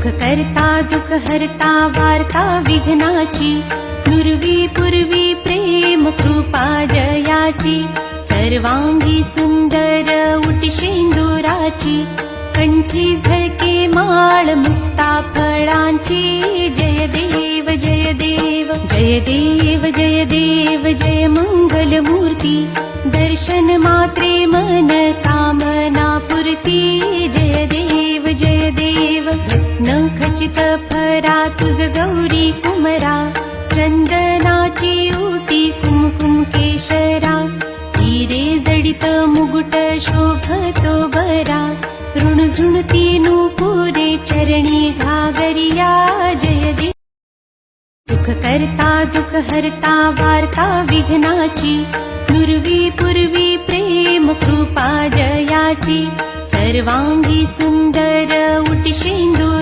करता दुःख हरता वार्ता विघ्नाची, नुरवी पूर्वी प्रेम कृपा जयाची, सर्वांगी सुंदर उटी शेंदुराची, कंठी झळके माळ मुक्ता फळांची. जय देव जय देव जय देव जय देव जय मंगल मूर्ती, दर्शन मात्रे मन कामना पुरती. जय देव जय देव न खचित फरा तुझ गौरी कुमरा, चंदनाची उटी कुमकुम केशरा, हिरे जडित मुकुट शोभतो बरा, ऋणझुणती नूपुरे चरणी घागरिया. जय देव सुख करता दुःख हरता वार्ता विघ्नाची, नुरवी पूर्वी प्रेम कृपा जयाची, सर्वांगी सुंदर उटी शेंदूर